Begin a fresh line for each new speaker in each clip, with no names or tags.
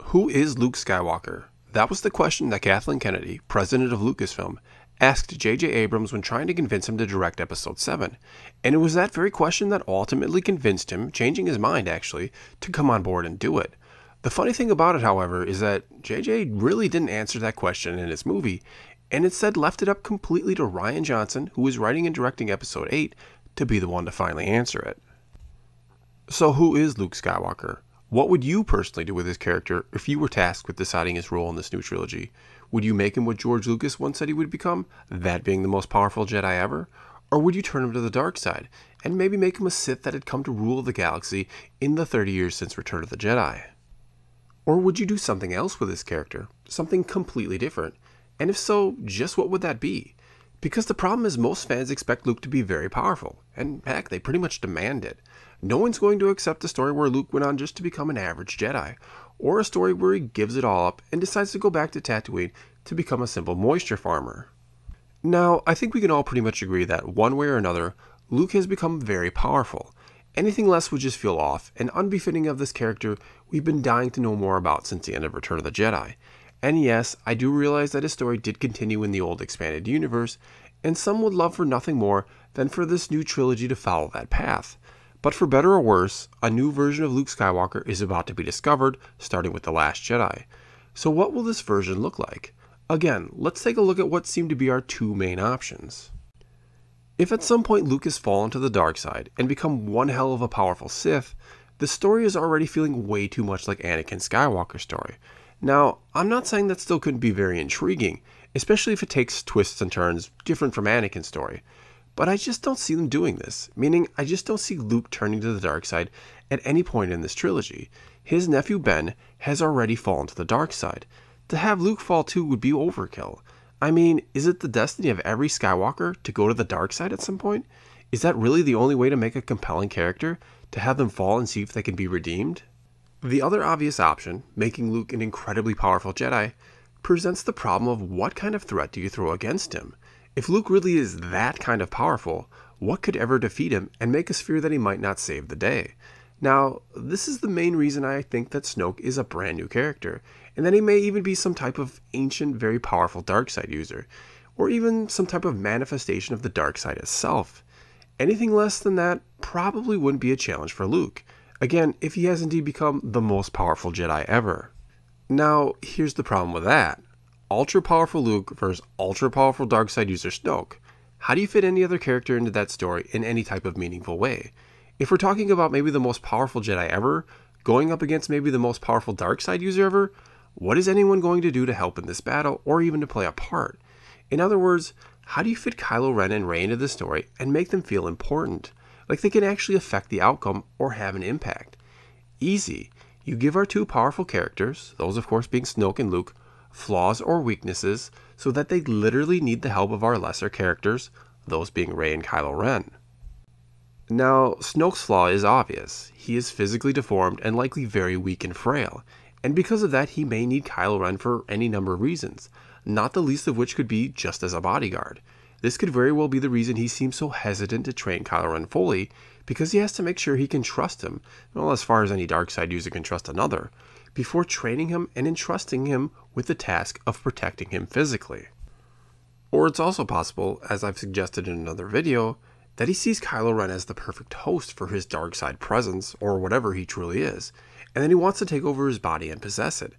Who is Luke Skywalker? That was the question that Kathleen Kennedy, president of Lucasfilm, asked J.J. Abrams when trying to convince him to direct Episode 7. And it was that very question that ultimately convinced him, changing his mind actually, to come on board and do it. The funny thing about it, however, is that J.J. really didn't answer that question in his movie, and instead left it up completely to Rian Johnson, who was writing and directing Episode 8, to be the one to finally answer it. So who is Luke Skywalker? What would you personally do with his character if you were tasked with deciding his role in this new trilogy? Would you make him what George Lucas once said he would become, that being the most powerful Jedi ever? Or would you turn him to the dark side, and maybe make him a Sith that had come to rule the galaxy in the 30 years since Return of the Jedi? Or would you do something else with his character, something completely different? And if so, just what would that be? Because the problem is most fans expect Luke to be very powerful, and heck, they pretty much demand it. No one's going to accept a story where Luke went on just to become an average Jedi, or a story where he gives it all up and decides to go back to Tatooine to become a simple moisture farmer. Now, I think we can all pretty much agree that one way or another, Luke has become very powerful. Anything less would just feel off and unbefitting of this character we've been dying to know more about since the end of Return of the Jedi. And yes, I do realize that his story did continue in the old expanded universe, and some would love for nothing more than for this new trilogy to follow that path. But for better or worse, a new version of Luke Skywalker is about to be discovered, starting with The Last Jedi. So what will this version look like? Again, let's take a look at what seem to be our two main options. If at some point Luke has fallen to the dark side and become one hell of a powerful Sith, the story is already feeling way too much like Anakin Skywalker's story. Now, I'm not saying that still couldn't be very intriguing, especially if it takes twists and turns different from Anakin's story. But I just don't see them doing this, meaning I just don't see Luke turning to the dark side at any point in this trilogy. His nephew Ben has already fallen to the dark side. To have Luke fall too would be overkill. I mean, is it the destiny of every Skywalker to go to the dark side at some point? Is that really the only way to make a compelling character? To have them fall and see if they can be redeemed? The other obvious option, making Luke an incredibly powerful Jedi, presents the problem of what kind of threat do you throw against him? If Luke really is that kind of powerful, what could ever defeat him and make us fear that he might not save the day? Now, this is the main reason I think that Snoke is a brand new character, and that he may even be some type of ancient, very powerful dark side user, or even some type of manifestation of the dark side itself. Anything less than that probably wouldn't be a challenge for Luke, again, if he has indeed become the most powerful Jedi ever. Now, here's the problem with that. Ultra-powerful Luke versus ultra-powerful dark side user Snoke. How do you fit any other character into that story in any type of meaningful way? If we're talking about maybe the most powerful Jedi ever, going up against maybe the most powerful dark side user ever, what is anyone going to do to help in this battle or even to play a part? In other words, how do you fit Kylo Ren and Rey into the story and make them feel important? Like they can actually affect the outcome or have an impact? Easy. You give our two powerful characters, those of course being Snoke and Luke, flaws or weaknesses so that they literally need the help of our lesser characters, those being Rey and Kylo Ren. Now, Snoke's flaw is obvious. He is physically deformed and likely very weak and frail, and because of that he may need Kylo Ren for any number of reasons, not the least of which could be just as a bodyguard. This could very well be the reason he seems so hesitant to train Kylo Ren fully, because he has to make sure he can trust him, well, as far as any dark side user can trust another, before training him and entrusting him with the task of protecting him physically. Or it's also possible, as I've suggested in another video, that he sees Kylo Ren as the perfect host for his dark side presence, or whatever he truly is, and then he wants to take over his body and possess it,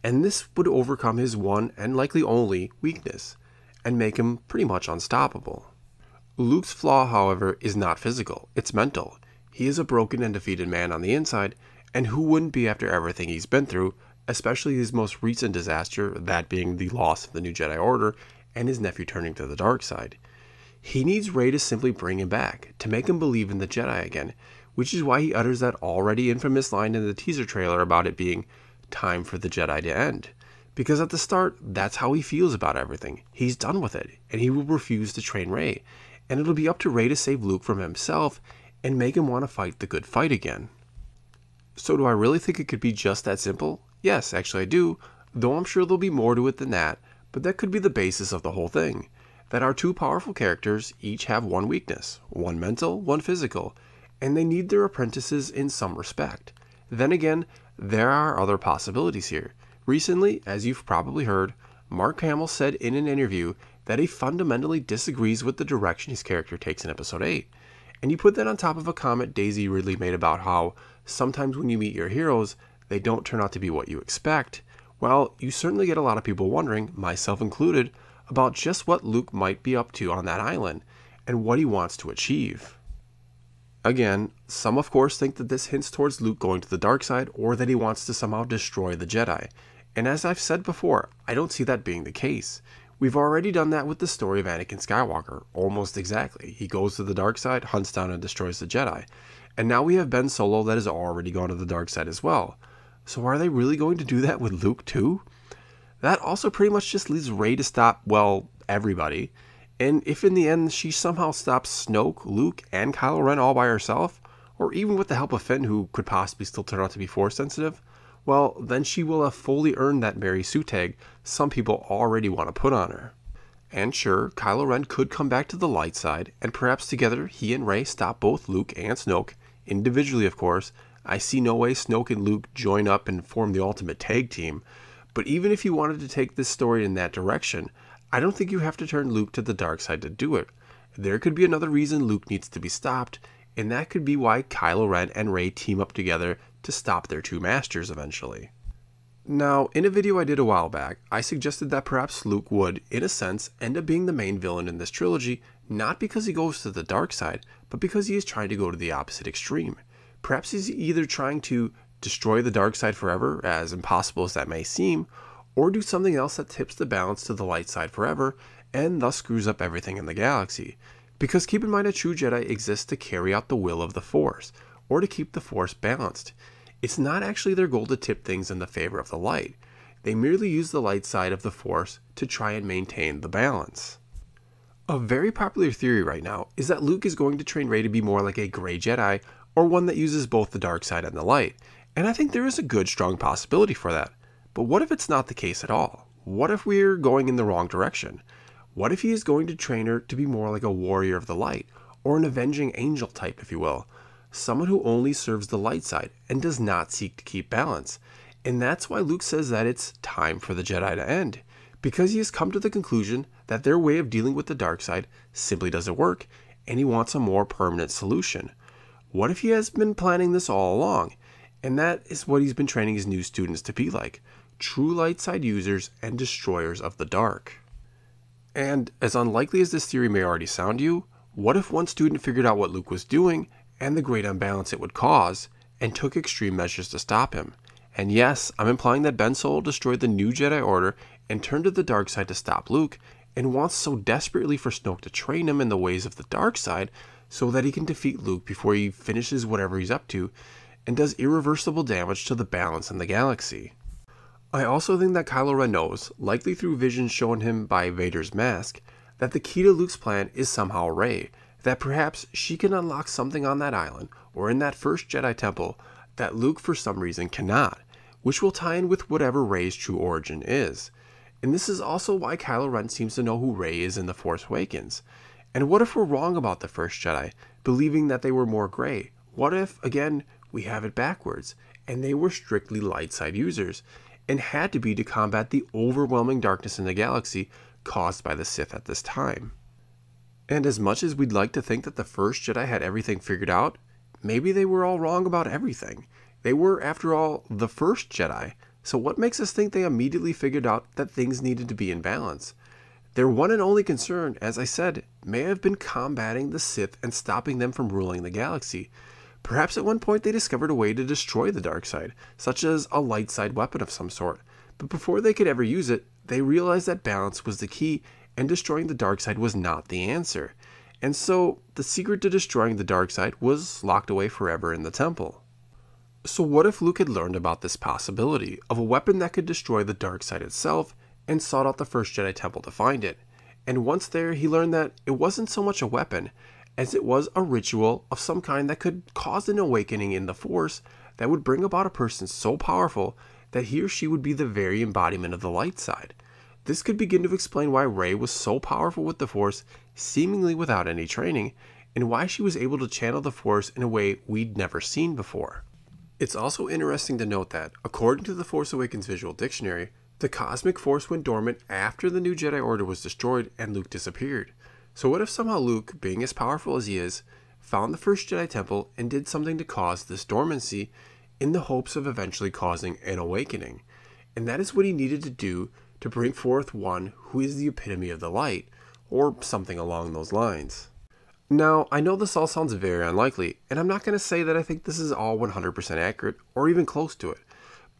and this would overcome his one and likely only weakness, and make him pretty much unstoppable. Luke's flaw, however, is not physical, it's mental. He is a broken and defeated man on the inside, and who wouldn't be after everything he's been through, especially his most recent disaster, that being the loss of the New Jedi Order and his nephew turning to the dark side. He needs Rey to simply bring him back, to make him believe in the Jedi again, which is why he utters that already infamous line in the teaser trailer about it being time for the Jedi to end. Because at the start, that's how he feels about everything. He's done with it, and he will refuse to train Rey, and it'll be up to Rey to save Luke from himself and make him want to fight the good fight again. So do I really think it could be just that simple? Yes, actually I do, though I'm sure there'll be more to it than that, but that could be the basis of the whole thing. That our two powerful characters each have one weakness, one mental, one physical, and they need their apprentices in some respect. Then again, There are other possibilities here. Recently, as you've probably heard, Mark Hamill said in an interview that he fundamentally disagrees with the direction his character takes in Episode 8. And you put that on top of a comment Daisy Ridley made about how sometimes when you meet your heroes, they don't turn out to be what you expect. Well, you certainly get a lot of people wondering, myself included, about just what Luke might be up to on that island and what he wants to achieve. Again, some of course think that this hints towards Luke going to the dark side or that he wants to somehow destroy the Jedi. And as I've said before, I don't see that being the case. We've already done that with the story of Anakin Skywalker, almost exactly. He goes to the dark side, hunts down and destroys the Jedi. And now we have Ben Solo that has already gone to the dark side as well. So are they really going to do that with Luke too? That also pretty much just leaves Rey to stop, well, everybody. And if in the end she somehow stops Snoke, Luke, and Kylo Ren all by herself, or even with the help of Finn who could possibly still turn out to be Force sensitive, well, then she will have fully earned that Mary Sue tag some people already want to put on her. And sure, Kylo Ren could come back to the light side, and perhaps together he and Rey stop both Luke and Snoke, individually of course. I see no way Snoke and Luke join up and form the ultimate tag team, but even if you wanted to take this story in that direction, I don't think you have to turn Luke to the dark side to do it. There could be another reason Luke needs to be stopped, and that could be why Kylo Ren and Rey team up together to stop their two masters eventually. Now, in a video I did a while back, I suggested that perhaps Luke would, in a sense, end up being the main villain in this trilogy, not because he goes to the dark side, but because he is trying to go to the opposite extreme. Perhaps he's either trying to destroy the dark side forever, as impossible as that may seem, or do something else that tips the balance to the light side forever, and thus screws up everything in the galaxy. Because keep in mind, a true Jedi exists to carry out the will of the Force, or to keep the Force balanced. It's not actually their goal to tip things in the favor of the light. They merely use the light side of the Force to try and maintain the balance. A very popular theory right now is that Luke is going to train Rey to be more like a gray Jedi, or one that uses both the dark side and the light. And I think there is a good, strong possibility for that. But what if it's not the case at all? What if we're going in the wrong direction? What if he is going to train her to be more like a warrior of the light, or an avenging angel type, if you will? Someone who only serves the light side and does not seek to keep balance. And that's why Luke says that it's time for the Jedi to end, because he has come to the conclusion that their way of dealing with the dark side simply doesn't work, and he wants a more permanent solution. What if he has been planning this all along? And that is what he's been training his new students to be like, true light side users and destroyers of the dark. And as unlikely as this theory may already sound to you, what if one student figured out what Luke was doing and the great unbalance it would cause, and took extreme measures to stop him? And yes, I'm implying that Ben Solo destroyed the new Jedi Order and turned to the dark side to stop Luke, and wants so desperately for Snoke to train him in the ways of the dark side so that he can defeat Luke before he finishes whatever he's up to, and does irreversible damage to the balance in the galaxy. I also think that Kylo Ren knows, likely through visions shown him by Vader's mask, that the key to Luke's plan is somehow Rey, that perhaps she can unlock something on that island, or in that first Jedi temple, that Luke for some reason cannot, which will tie in with whatever Rey's true origin is. And this is also why Kylo Ren seems to know who Rey is in The Force Awakens. And what if we're wrong about the first Jedi, believing that they were more gray? What if, again, we have it backwards, and they were strictly light side users, and had to be to combat the overwhelming darkness in the galaxy caused by the Sith at this time? And as much as we'd like to think that the first Jedi had everything figured out, maybe they were all wrong about everything. They were, after all, the first Jedi, so what makes us think they immediately figured out that things needed to be in balance? Their one and only concern, as I said, may have been combating the Sith and stopping them from ruling the galaxy. Perhaps at one point they discovered a way to destroy the dark side, such as a light side weapon of some sort. But before they could ever use it, they realized that balance was the key, and destroying the dark side was not the answer. And so, the secret to destroying the dark side was locked away forever in the temple. So what if Luke had learned about this possibility of a weapon that could destroy the dark side itself, and sought out the first Jedi temple to find it? And once there, he learned that it wasn't so much a weapon, as it was a ritual of some kind that could cause an awakening in the Force that would bring about a person so powerful that he or she would be the very embodiment of the light side. This could begin to explain why Rey was so powerful with the Force, seemingly without any training, and why she was able to channel the Force in a way we'd never seen before. It's also interesting to note that, according to the Force Awakens Visual Dictionary, the cosmic force went dormant after the new Jedi Order was destroyed and Luke disappeared. So what if somehow Luke, being as powerful as he is, found the first Jedi Temple and did something to cause this dormancy in the hopes of eventually causing an awakening? And that is what he needed to do to bring forth one who is the epitome of the light, or something along those lines. Now, I know this all sounds very unlikely, and I'm not going to say that I think this is all 100% accurate, or even close to it,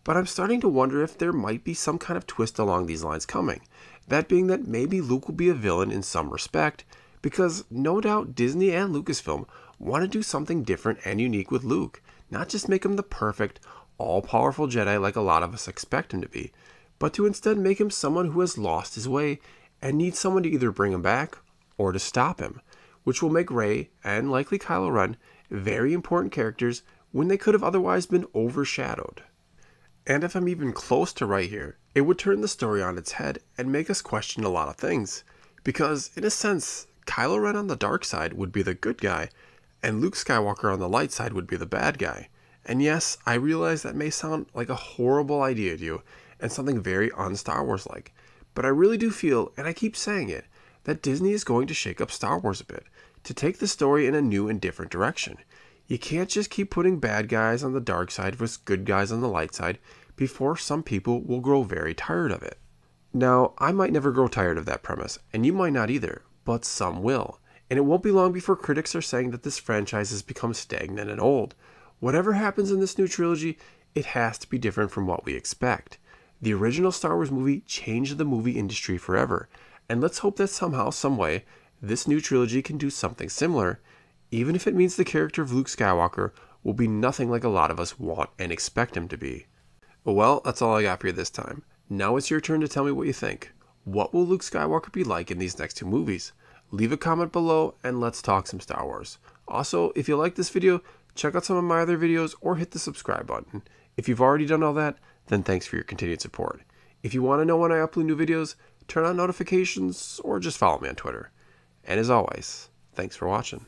but I'm starting to wonder if there might be some kind of twist along these lines coming. That being that maybe Luke will be a villain in some respect, because no doubt Disney and Lucasfilm want to do something different and unique with Luke, not just make him the perfect, all-powerful Jedi like a lot of us expect him to be, but to instead make him someone who has lost his way and needs someone to either bring him back or to stop him, which will make Rey, and likely Kylo Ren, very important characters when they could have otherwise been overshadowed. And if I'm even close to right here, it would turn the story on its head and make us question a lot of things. Because, in a sense, Kylo Ren on the dark side would be the good guy, and Luke Skywalker on the light side would be the bad guy. And yes, I realize that may sound like a horrible idea to you, and something very un-Star Wars-like, but I really do feel, and I keep saying it, that Disney is going to shake up Star Wars a bit, to take the story in a new and different direction. You can't just keep putting bad guys on the dark side versus good guys on the light side before some people will grow very tired of it. Now, I might never grow tired of that premise, and you might not either, but some will. And it won't be long before critics are saying that this franchise has become stagnant and old. Whatever happens in this new trilogy, it has to be different from what we expect. The original Star Wars movie changed the movie industry forever, and let's hope that somehow, someway, this new trilogy can do something similar, even if it means the character of Luke Skywalker will be nothing like a lot of us want and expect him to be. Well, that's all I got for you this time. Now it's your turn to tell me what you think. What will Luke Skywalker be like in these next two movies? Leave a comment below and let's talk some Star Wars. Also, if you like this video, check out some of my other videos or hit the subscribe button. If you've already done all that, then thanks for your continued support. If you want to know when I upload new videos, turn on notifications or just follow me on Twitter. And as always, thanks for watching.